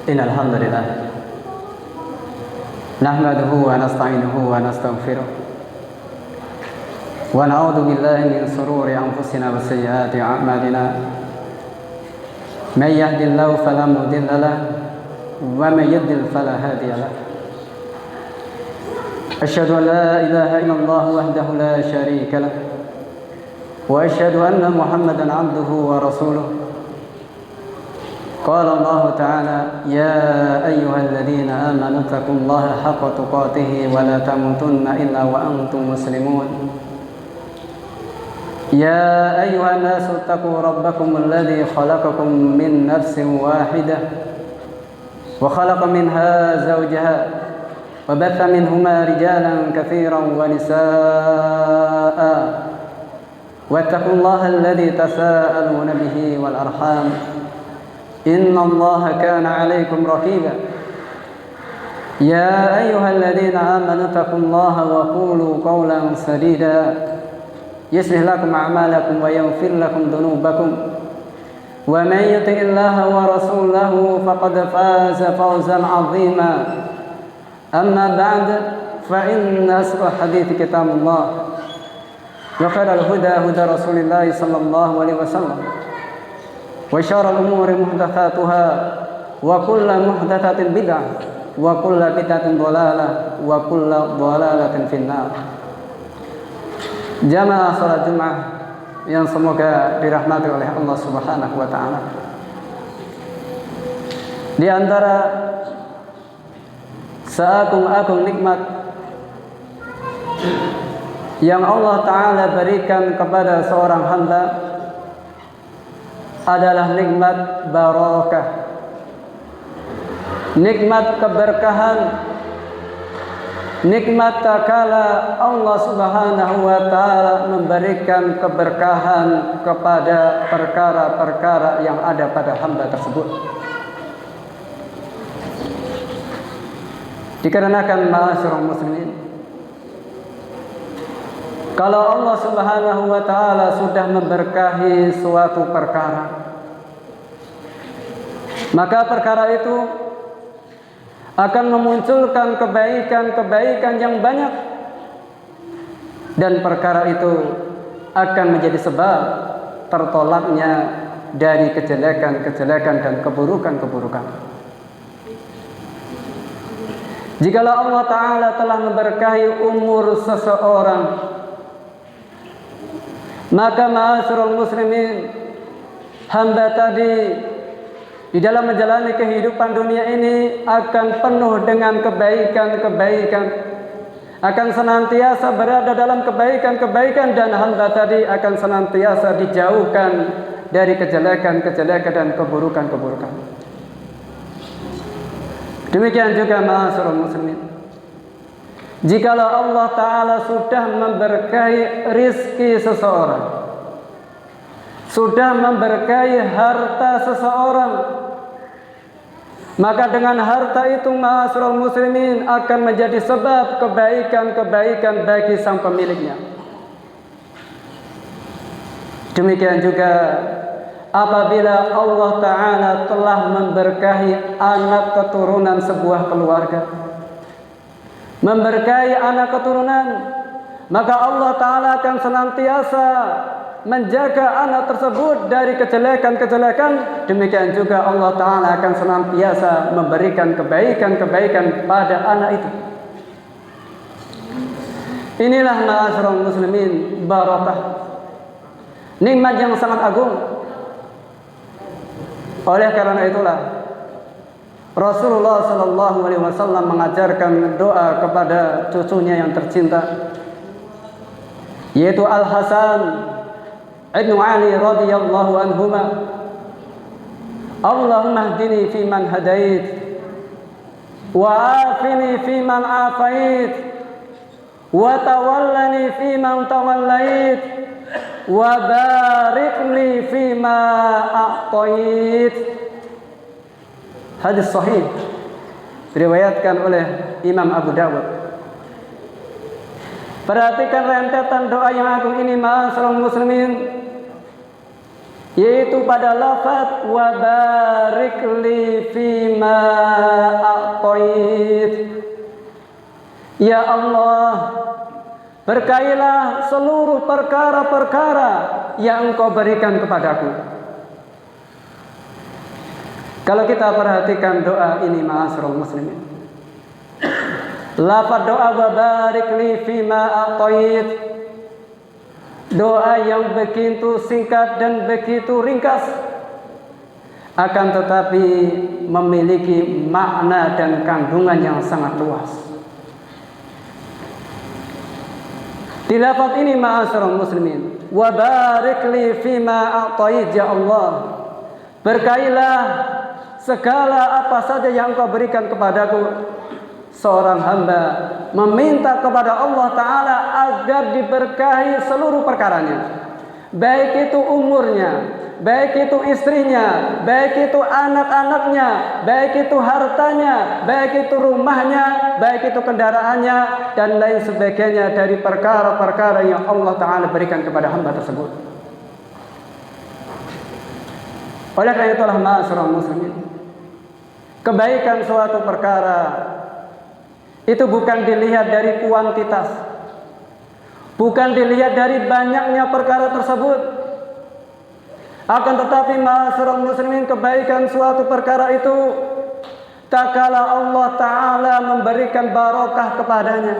إن الحمد لله نحمده ونستعينه ونستغفره ونعوذ بالله من شرور أنفسنا وسيئات أعمالنا من يهد الله فلا مضل له ومن يضلل فلا هادي له أشهد أن لا إله إلا الله وحده لا شريك له وأشهد أن محمدا عبده ورسوله قال الله تعالى يا أيها الذين آمنوا اتقوا الله حق تقاته ولا تموتن إلا وأنتم مسلمون يا أيها الناس اتقوا ربكم الذي خلقكم من نفس واحدة وخلق منها زوجها وبث منهما رجالا كثيرا ونساء واتقوا الله الذي تساءلون به والأرحام إن الله كان عليكم رقيبا يا أيها الذين آمنوا اتقوا الله وقولوا قولا سديدا يصلح لكم أعمالكم ويغفر لكم ذنوبكم ومن يطع الله ورسوله فقد فاز فوزا عظيما أما بعد فإن أصدق الحديث كتاب الله وخير الهدى هدى رسول الله صلى الله عليه وسلم وشر الأمور محدثاتها وكل محدثة بدعة وكل بدعة ضلالة وكل ضلالة في النار. Jamaah salat Jumat yang semoga dirahmati oleh Allah Subhanahu wa taala. Di antara seagung-agung nikmat yang Allah taala berikan kepada seorang hamba adalah nikmat barakah, nikmat keberkahan, nikmat tatkala Allah Subhanahu wa taala memberikan keberkahan kepada perkara-perkara yang ada pada hamba tersebut. Dikarenakan ma'asyiral muslimin, kalau Allah Subhanahu wa taala sudah memberkahi suatu perkara, maka perkara itu akan memunculkan kebaikan-kebaikan yang banyak, dan perkara itu akan menjadi sebab tertolaknya dari kejelekan-kejelekan dan keburukan-keburukan. Jikalau Allah Ta'ala telah memberkahi umur seseorang, maka ma'asyiral muslimin, hamba tadi di dalam menjalani kehidupan dunia ini akan penuh dengan kebaikan-kebaikan, akan senantiasa berada dalam kebaikan-kebaikan, dan hamba tadi akan senantiasa dijauhkan dari kejelekan-kejelekan dan keburukan-keburukan. Demikian juga ma'asyiral muslimin, jikalau Allah Ta'ala sudah memberkahi rizki seseorang, sudah memberkahi harta seseorang, maka dengan harta itu ma'asyiral muslimin akan menjadi sebab kebaikan-kebaikan bagi sang pemiliknya. Demikian juga apabila Allah Ta'ala telah memberkahi anak keturunan sebuah keluarga, memberkahi anak keturunan, maka Allah Ta'ala akan senantiasa menjaga anak tersebut dari kejelekan-kejelekan. Demikian juga Allah Ta'ala akan senantiasa memberikan kebaikan-kebaikan pada anak itu. Inilah ma'asyiral muslimin barakah, nikmat yang sangat agung. Oleh karena itulah Rasulullah sallallahu alaihi wasallam mengajarkan doa kepada cucunya yang tercinta, yaitu Al-Hasan ibnu Ali radhiyallahu anhuma. Allahumma hdini fi man hadait wa afini fi man afait wa tawallani fi man tawallait wa barik li fi ma a'tait. Hadis sahih diriwayatkan oleh Imam Abu Dawud. Perhatikan rentetan doa yang agung ini ma'asyiral muslimin, yaitu pada lafaz wa barik li fima Ya Allah, berkailah seluruh perkara-perkara yang Engkau berikan kepadaku. Kalau kita perhatikan doa ini, ma'asyiral muslimin, lafaz doa wa barik li fima a'tait, doa yang begitu singkat dan begitu ringkas, akan tetapi memiliki makna dan kandungan yang sangat luas. Di lafaz ini, ma'asyiral muslimin, wa barik li fima a'tait, ya Allah, berkailah segala apa saja yang Engkau berikan kepadaku. Seorang hamba meminta kepada Allah Ta'ala agar diberkahi seluruh perkaranya, baik itu umurnya, baik itu istrinya, baik itu anak-anaknya, baik itu hartanya, baik itu rumahnya, baik itu kendaraannya, dan lain sebagainya dari perkara-perkara yang Allah Ta'ala berikan kepada hamba tersebut. Oleh karena itulah, ma'asyiral muslimin, kebaikan suatu perkara itu bukan dilihat dari kuantitas, bukan dilihat dari banyaknya perkara tersebut. Akan tetapi, ma'asyiral muslimin, kebaikan suatu perkara itu tak kala Allah Ta'ala memberikan barokah kepadanya,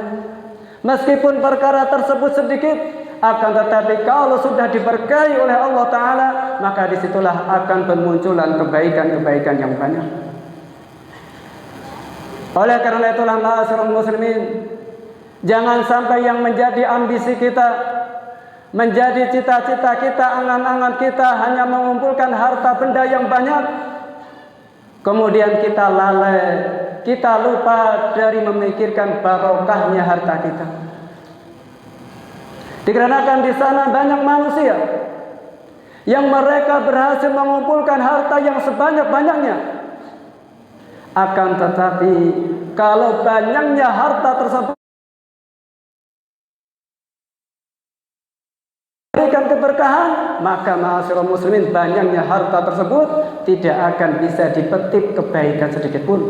meskipun perkara tersebut sedikit, akan tetapi kalau sudah diberkahi oleh Allah Ta'ala, maka disitulah akan bermunculan kebaikan-kebaikan yang banyak. Oleh karena itulah, ma'asyiral muslimin, jangan sampai yang menjadi ambisi kita, menjadi cita-cita kita, angan-angan kita hanya mengumpulkan harta benda yang banyak, kemudian kita lalai, kita lupa dari memikirkan barokahnya harta kita. Dikarenakan di sana banyak manusia yang mereka berhasil mengumpulkan harta yang sebanyak-banyaknya, akan tetapi kalau banyaknya harta tersebut berikan keberkahan, maka ma'asyiral muslimin, banyaknya harta tersebut tidak akan bisa dipetik kebaikan sedikit pun.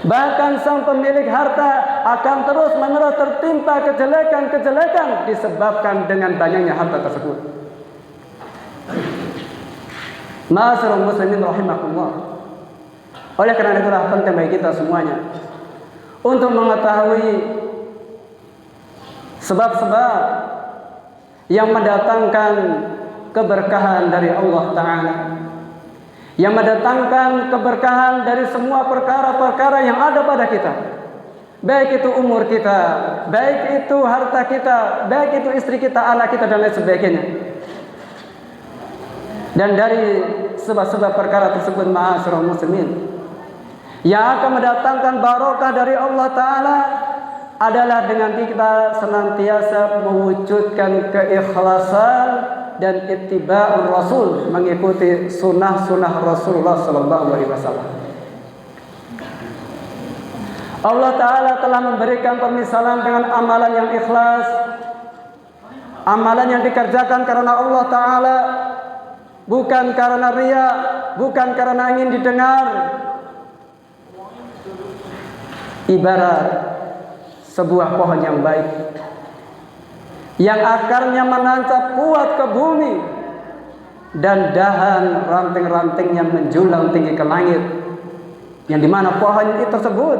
Bahkan sang pemilik harta akan terus-menerus tertimpa kejelekan-kejelekan disebabkan dengan banyaknya harta tersebut. Ma'asyiral muslimin rahimakumullah. Oleh karena itulah penting bagi kita semuanya untuk mengetahui sebab-sebab yang mendatangkan keberkahan dari Allah Ta'ala, yang mendatangkan keberkahan dari semua perkara-perkara yang ada pada kita, baik itu umur kita, baik itu harta kita, baik itu istri kita, anak kita, dan lain sebagainya. Dan dari sebab-sebab perkara tersebut, ma'asyiral muslimin, yang akan mendatangkan barokah dari Allah Ta'ala adalah dengan kita senantiasa mewujudkan keikhlasan dan ittiba'ur Rasul, mengikuti sunnah-sunnah Rasulullah Sallallahu Alaihi Wasallam. Allah Ta'ala telah memberikan permisalan dengan amalan yang ikhlas, amalan yang dikerjakan karena Allah Ta'ala, bukan karena riya, bukan karena ingin didengar. Ibarat sebuah pohon yang baik, yang akarnya menancap kuat ke bumi dan dahan ranting-rantingnya menjulang tinggi ke langit, yang dimana pohon itu tersebut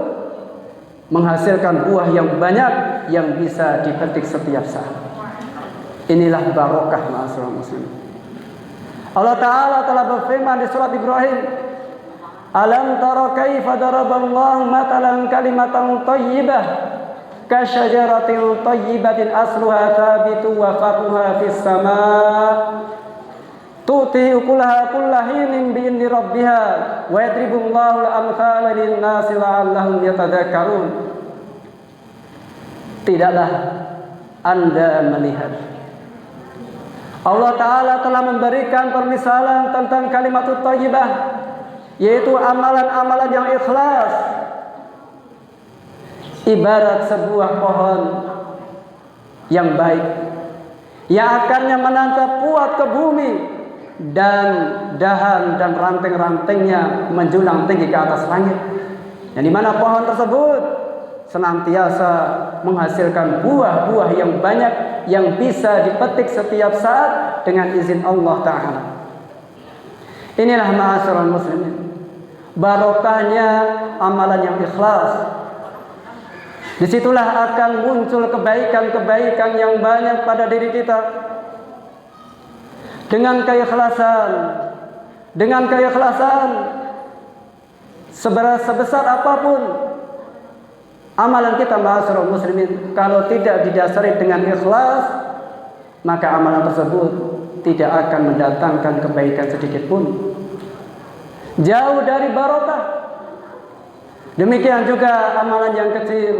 menghasilkan buah yang banyak yang bisa dipetik setiap saat. Inilah barokah, ma'asyiral muslimin. Allah Ta'ala telah berfirman di surat Ibrahim, alam tara kaifa daraballahu matalan kalimatan thayyibah kasyajaratin thayyibatin asluha thabitu wa far'uha fis samaa tu'ti ukulaha kullahinin bi'idni rabbiha wa yadribullahu al-amthala lin-nasi la'allahum yatadhakkarun. Tidaklah Anda melihat Allah Ta'ala telah memberikan permisalan tentang kalimat thayyibah, yaitu amalan-amalan yang ikhlas, ibarat sebuah pohon yang baik, yang akarnya menancap kuat ke bumi dan dahan dan ranting-rantingnya menjulang tinggi ke atas langit, yang dimana pohon tersebut senantiasa menghasilkan buah-buah yang banyak yang bisa dipetik setiap saat dengan izin Allah Ta'ala. Inilah ma'asyiral muslimin, barokahnya amalan yang ikhlas. Disitulah akan muncul kebaikan-kebaikan yang banyak pada diri kita. Dengan keikhlasan sebesar apapun amalan kita, ma'asyiral muslimin, kalau tidak didasari dengan ikhlas, maka amalan tersebut tidak akan mendatangkan kebaikan sedikit pun, jauh dari barokah. Demikian juga amalan yang kecil,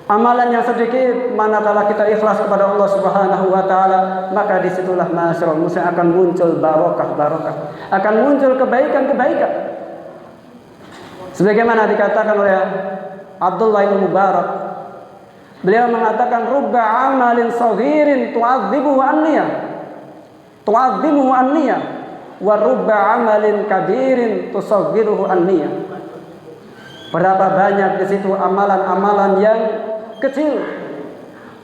amalan yang sedikit, manakala kita ikhlas kepada Allah Subhanahu wa Ta'ala, maka disitulah ma'asyiral muslimin akan muncul barokah, akan muncul kebaikan-kebaikan. Sebagaimana dikatakan oleh Abdullah bin Mubarak, beliau mengatakan, rubba amalin saghirin tu'adzibuhu an-niyah wa rubba amalin kabirin tusaghiruhu an-niyah. Berapa banyak di situ amalan-amalan yang kecil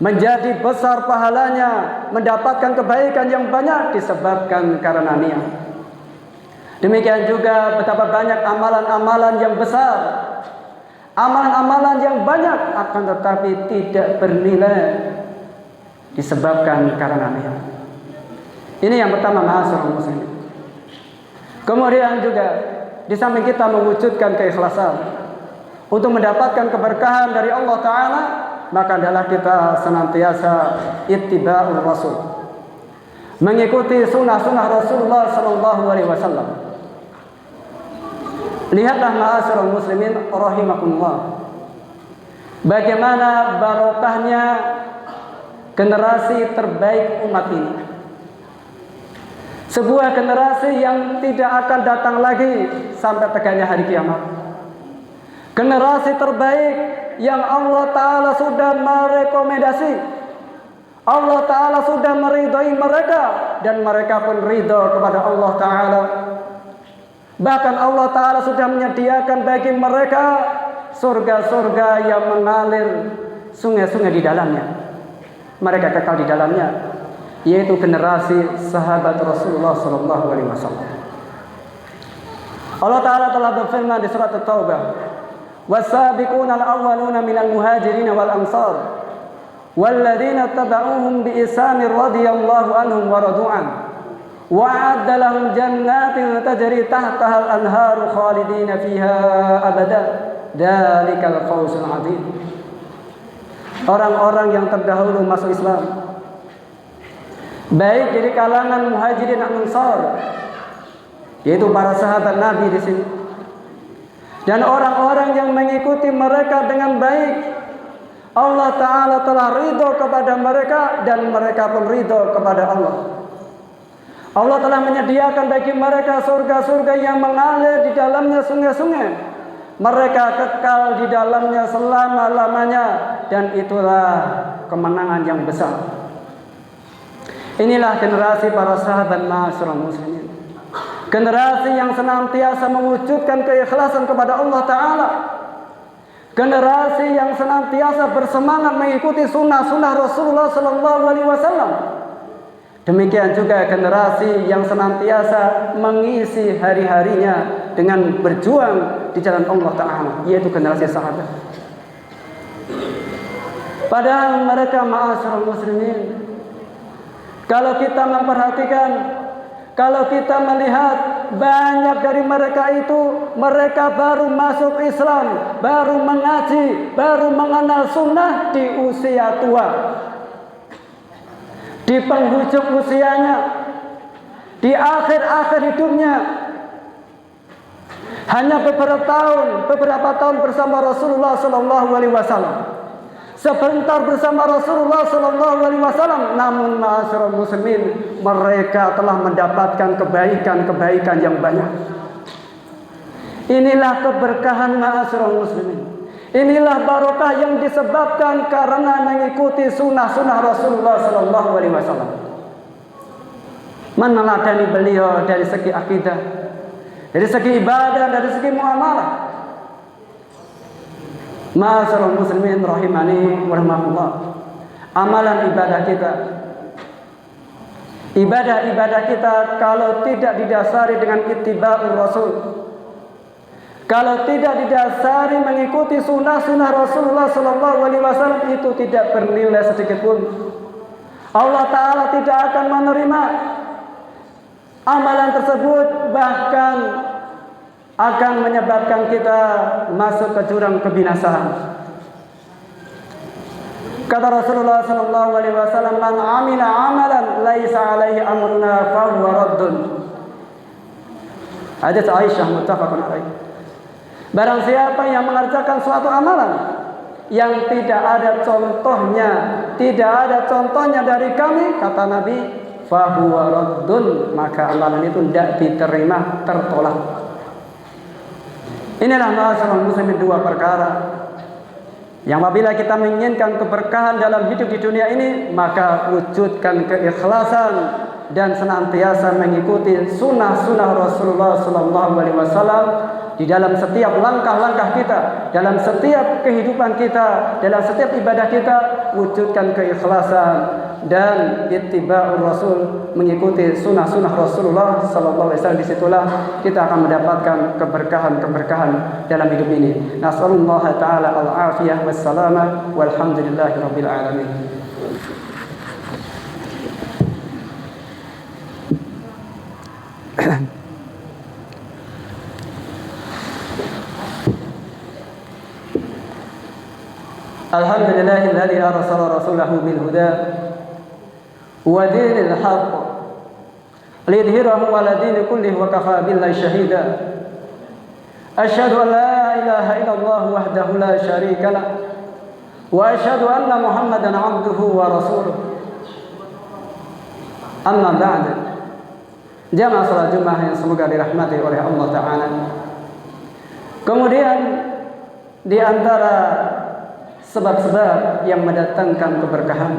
menjadi besar pahalanya, mendapatkan kebaikan yang banyak disebabkan karena niat. Demikian juga betapa banyak amalan-amalan yang besar, amalan-amalan yang banyak, akan tetapi tidak bernilai disebabkan karena niat. Ini yang pertama, ma'asyiral muslimin. Kemudian juga di samping kita mewujudkan keikhlasan untuk mendapatkan keberkahan dari Allah Ta'ala, maka adalah kita senantiasa ittiba'ul Rasul, mengikuti sunnah-sunnah Rasulullah SAW. Lihatlah ma'asyiral muslimin rahimakumullah, bagaimana barokahnya generasi terbaik umat ini. Sebuah generasi yang tidak akan datang lagi sampai tegaknya hari kiamat. Generasi terbaik yang Allah Ta'ala sudah merekomendasi, Allah Ta'ala sudah meridhai mereka, dan mereka pun ridho kepada Allah Ta'ala. Bahkan Allah Ta'ala sudah menyediakan bagi mereka surga-surga yang mengalir sungai-sungai di dalamnya. Mereka kekal di dalamnya, yaitu generasi sahabat Rasulullah SAW. Allah Ta'ala telah berfirman di surat At-Taubah, والسابقون الأولون من المهاجرين والأنصار والذين اتبعوهم بإحسان رضي الله عنهم ورضوا عنه وأعد لهم جنات تجري تحتها الأنهار خالدين فيها أبدا ذلك الفوز العظيم. Orang-orang yang terdahulu masuk Islam, baik dari kalangan muhajirin dan ansar, yaitu para sahabat Nabi di sini, dan orang-orang yang mengikuti mereka dengan baik, Allah Ta'ala telah ridho kepada mereka dan mereka pun ridho kepada Allah. Allah telah menyediakan bagi mereka surga-surga yang mengalir di dalamnya sungai-sungai. Mereka kekal di dalamnya selama-lamanya, dan itulah kemenangan yang besar. Inilah generasi para sahabat, ma'asyiral muslimin. Generasi yang senantiasa mewujudkan keikhlasan kepada Allah Ta'ala. Generasi yang senantiasa bersemangat mengikuti sunnah-sunnah Rasulullah SAW. Demikian juga generasi yang senantiasa mengisi hari-harinya dengan berjuang di jalan Allah Ta'ala, yaitu generasi sahabat. Padahal mereka, ma'asyiral muslimin, kalau kita memperhatikan, kalau kita melihat, banyak dari mereka itu, mereka baru masuk Islam, baru mengaji, baru mengenal sunnah di usia tua, di penghujung usianya, di akhir-akhir hidupnya. Hanya beberapa tahun bersama Rasulullah SAW, sebentar bersama Rasulullah SAW, namun ma'asyiral muslimin, mereka telah mendapatkan kebaikan-kebaikan yang banyak. Inilah keberkahan, ma'asyiral muslimin. Inilah barokah yang disebabkan karena mengikuti sunnah-sunnah Rasulullah SAW. Meneladani beliau dari segi akidah, dari segi ibadah, dari segi muamalah. Ma'asyiral muslimin rahimani wa rahimakumullah. Amalan ibadah kita kalau tidak didasari dengan ittiba'ur rasul, kalau tidak didasari mengikuti sunnah-sunnah Rasulullah SAW, itu tidak bernilai sedikit pun. Allah Ta'ala tidak akan menerima amalan tersebut, bahkan akan menyebabkan kita masuk ke jurang kebinasaan. Kata Rasulullah SAW, "Man amila amalan laisa alaihi amruna fahuwa raddun." Hadits Aisyah muttafaqun alaih. Barang siapa yang mengerjakan suatu amalan yang tidak ada contohnya dari kami, kata Nabi, fahuwa raddun, maka amalan itu tidak diterima, tertolak. Inilah ma'asyiral muslimin dua perkara yang apabila kita menginginkan keberkahan dalam hidup di dunia ini, maka wujudkan keikhlasan dan senantiasa mengikuti sunnah-sunnah Rasulullah SAW di dalam setiap langkah-langkah kita, dalam setiap kehidupan kita, dalam setiap ibadah kita. Wujudkan keikhlasan dan ittiba'ur rasul, mengikuti sunnah-sunnah Rasulullah SAW. Disitulah kita akan mendapatkan keberkahan-keberkahan dalam hidup ini. Nas'alullah ta'ala al-afiyah wassalamah walhamdulillahi rabbil alamin. Alhamdulillahilladzi arsala rasulahu bil huda wa dinil haqq liyudhhirahu 'ala dini kullihi wa kafaa billahi shahida. Asyhadu an la ilaha illallah wahdahu la syarika lah wa asyhadu anna Muhammadan 'abduhu wa rasuluh. Amma ba'd. Jamaah salat Jumat yang semoga dirahmati oleh Allah Ta'ala. Kemudian di antara sebab-sebab yang mendatangkan keberkahan,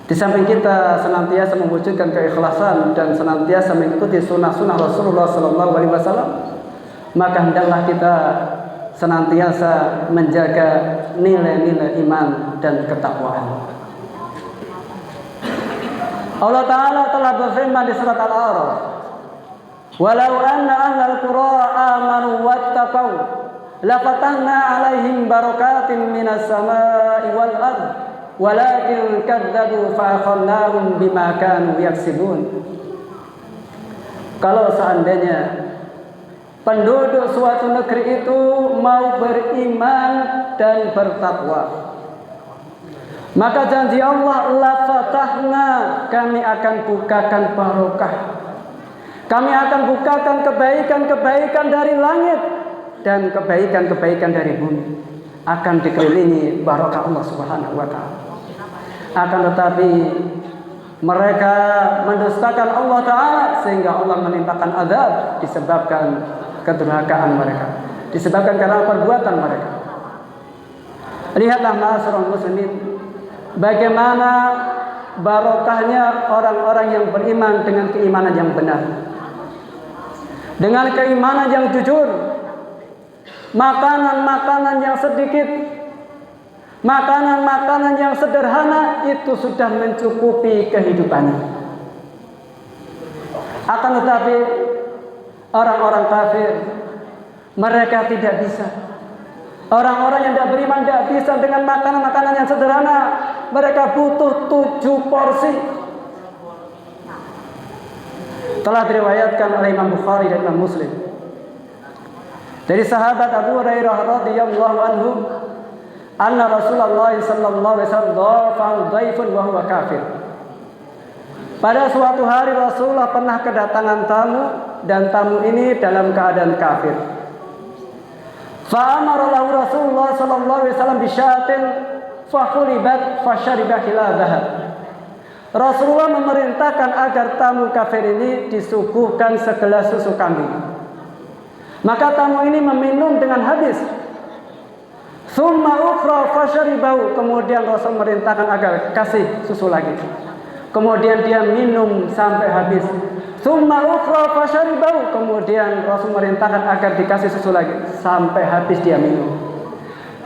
di samping kita senantiasa mewujudkan keikhlasan dan senantiasa mengikuti sunnah-sunnah Rasulullah SAW, maka hendaklah kita senantiasa menjaga nilai-nilai iman dan ketakwaan. Allah Ta'ala telah berfirman di surat Al-A'raf, "Walau anna ahlal qura amanu wattaqau lafatahna 'alaihim barakatin minas samaa'i wal ardh walakin kadzdzabu fa akhadnahum bima kanu yaksibun." Kalau seandainya penduduk suatu negeri itu mau beriman dan bertakwa, maka janji Allah, lafatahna, kami akan bukakan barokah, kami akan bukakan kebaikan-kebaikan dari langit dan kebaikan-kebaikan dari bumi, akan dikelilingi barokah Allah Subhanahu wa ta'ala. Akan tetapi mereka mendustakan Allah Ta'ala, sehingga Allah menimpakan azab disebabkan kedurhakaan mereka, disebabkan karena perbuatan mereka. Lihatlah ma'asyiral muslimin, bagaimana barokahnya orang-orang yang beriman dengan keimanan yang benar, dengan keimanan yang jujur. Makanan-makanan yang sedikit, makanan-makanan yang sederhana itu sudah mencukupi kehidupannya. Akan tetapi orang-orang kafir, mereka tidak bisa. Orang-orang yang tidak beriman tidak bisa dengan makanan-makanan yang sederhana. Mereka butuh 7 porsi. Telah diriwayatkan oleh Imam Bukhari dan Imam Muslim dari sahabat Abu Hurairah radhiyallahu anhu, anna Rasulullah sallallahu alaihi wasallam dhafahu dhaifun wa huwa kafir. Pada suatu hari Rasulullah pernah kedatangan tamu, dan tamu ini dalam keadaan kafir. Fa amara lahu Rasulullah sallallahu alaihi wasallam bi syatin fa khulibat fa syariba khilabaha. Rasulullah memerintahkan agar tamu kafir ini disuguhkan segelas susu kambing. Maka tamu ini meminum dengan habis. Tsumma ukhra fa syaribahu. Kemudian Rasul merintahkan agar kasih susu lagi. Kemudian dia minum sampai habis. Tsumma ukhra fa syaribahu. Kemudian Rasul merintahkan agar dikasih susu lagi sampai habis dia minum.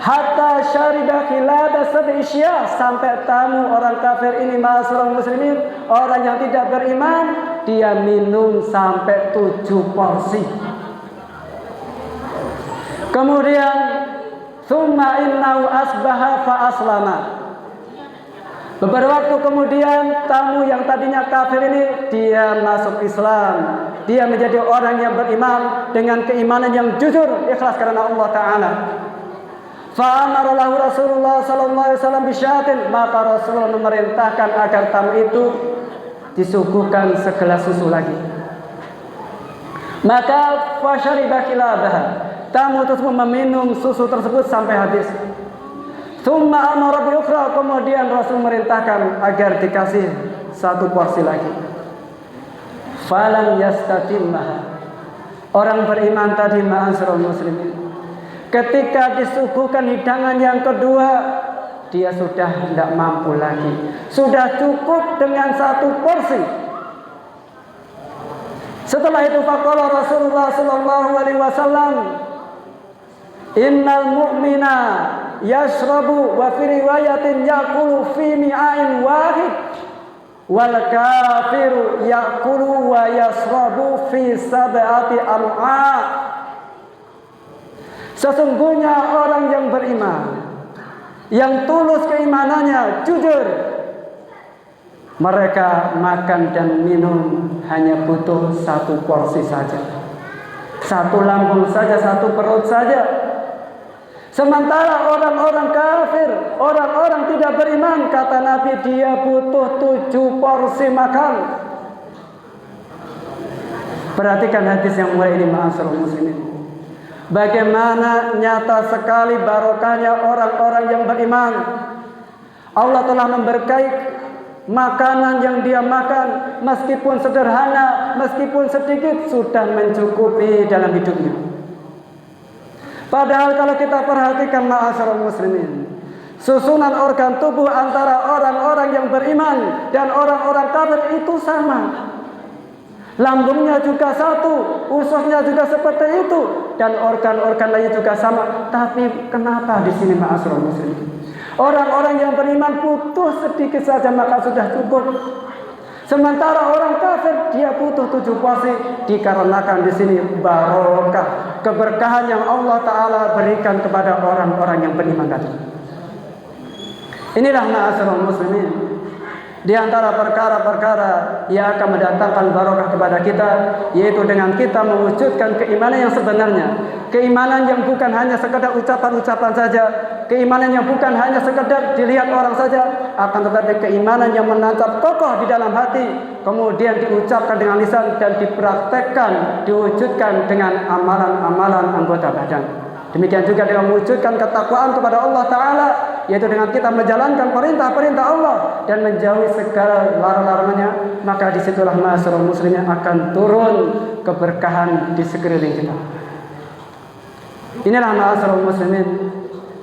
hatta syariba khilada sab'isya, sampai tamu orang kafir ini, ma'asyiral muslimin, orang yang tidak beriman, dia minum sampai 7 porsi. Kemudian thumma innahu asbaha fa aslama. Beberapa waktu kemudian tamu yang tadinya kafir ini dia masuk Islam. Dia menjadi orang yang beriman dengan keimanan yang jujur, ikhlas karena Allah Ta'ala. Fa'amara lahu Rasulullah sallallahu alaihi wasallam bisyatin, maka Rasulullah memerintahkan agar tamu itu disuguhkan segelas susu lagi. Maka fasyariba khilabaha, tamu tersebut meminum susu tersebut sampai habis. Tsumma amara bi ukhra, kemudian Rasul merintahkan agar dikasih 1 porsi lagi. Falam yastatimmaha, orang beriman tadi, ma'asyiral muslimin, ketika disuguhkan hidangan yang kedua, dia sudah tidak mampu lagi. Sudah cukup dengan 1 porsi. Setelah itu faqala Rasulullah sallallahu alaihi wasallam, innal mu'mina yashrabu wa fi riwayatin yaqulu fi mi'ain wahid wal kafiru yaqulu wa yashrabu fi sab'ati am'a. Sesungguhnya orang yang beriman, yang tulus keimanannya, jujur, mereka makan dan minum hanya butuh 1 porsi saja, 1 lambung saja, 1 perut saja. Sementara orang-orang kafir, orang-orang tidak beriman, kata Nabi, dia butuh 7 porsi makan. Perhatikan hadis yang mulia ini, ma'asyiral muslimin. Bagaimana nyata sekali barokahnya orang-orang yang beriman. Allah telah memberkahi makanan yang dia makan, meskipun sederhana, meskipun sedikit, sudah mencukupi dalam hidupnya. Padahal kalau kita perhatikan, ma'asyiral muslimin, susunan organ tubuh antara orang-orang yang beriman dan orang-orang kafir itu sama. Lambungnya juga satu, ususnya juga seperti itu, dan organ-organ lainnya juga sama. Tapi kenapa di sini, ma'asyiral muslimin, orang-orang yang beriman butuh sedikit saja maka sudah cukup, sementara orang kafir dia butuh 7 porsi? Dikarenakan di sini barokah, keberkahan yang Allah Ta'ala berikan kepada orang-orang yang beriman tadi. Inilah, ma'asyiral muslimin, di antara perkara-perkara yang akan mendatangkan barokah kepada kita, yaitu dengan kita mewujudkan keimanan yang sebenarnya. Keimanan yang bukan hanya sekedar ucapan-ucapan saja, keimanan yang bukan hanya sekedar dilihat orang saja, akan tetapi keimanan yang menancap kokoh di dalam hati, kemudian diucapkan dengan lisan dan dipraktekkan, diwujudkan dengan amalan-amalan anggota badan. Demikian juga dengan mewujudkan ketakwaan kepada Allah Ta'ala, yaitu dengan kita menjalankan perintah-perintah Allah dan menjauhi segala larang-larangannya. Maka disitulah, ma'asyiral muslimin, akan turun keberkahan di sekeliling kita. Inilah, ma'asyiral muslimin,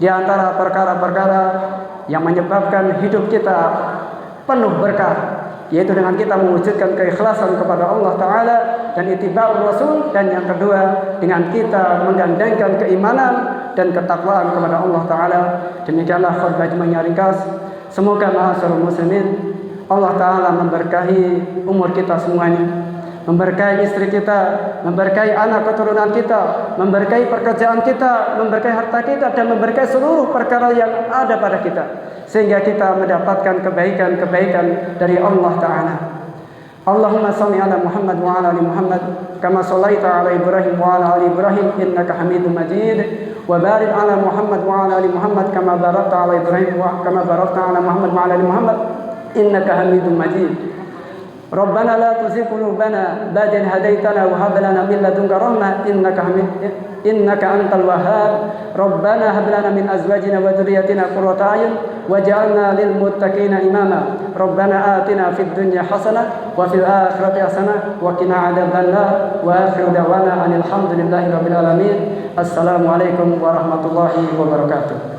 di antara perkara-perkara yang menyebabkan hidup kita penuh berkah, yaitu dengan kita mewujudkan keikhlasan kepada Allah Ta'ala dan itiba'ur Rasul. Dan yang kedua, dengan kita menggandengkan keimanan dan ketakwaan kepada Allah Ta'ala. Demikianlah khutbah Jumat ringkas. Semoga, ma'asyiral muslimin, Allah Ta'ala memberkahi umur kita semuanya, memberkahi istri kita, memberkahi anak keturunan kita, memberkahi pekerjaan kita, memberkahi harta kita, dan memberkahi seluruh perkara yang ada pada kita, sehingga kita mendapatkan kebaikan-kebaikan dari Allah Ta'ala. Allahumma salli ala Muhammad wa ala ali Muhammad kama sallaita ala Ibrahim wa ala ali Ibrahim innaka Hamidum Majid, wa barik ala Muhammad wa ala ali Muhammad kama barakta ala Ibrahim wa kama barakta ala Muhammad wa ala ali Muhammad innaka Hamidum Majid. Rabbana la tuzigh qulubana ba'da idh hadaytana wa hab lana min ladunka rahmah innaka antal wahhab. Rabbana hab lana min azwajina wa dhurriyyatina qurrata a'yun waj'alna lil muttaqina imama. Rabbana atina fid dunya hasanah wa fil akhirati hasanah wa qina adzabannar. Wa akhiru da'wana alhamdulillahi rabbil alamin. Assalamu alaikum warahmatullahi wabarakatuh.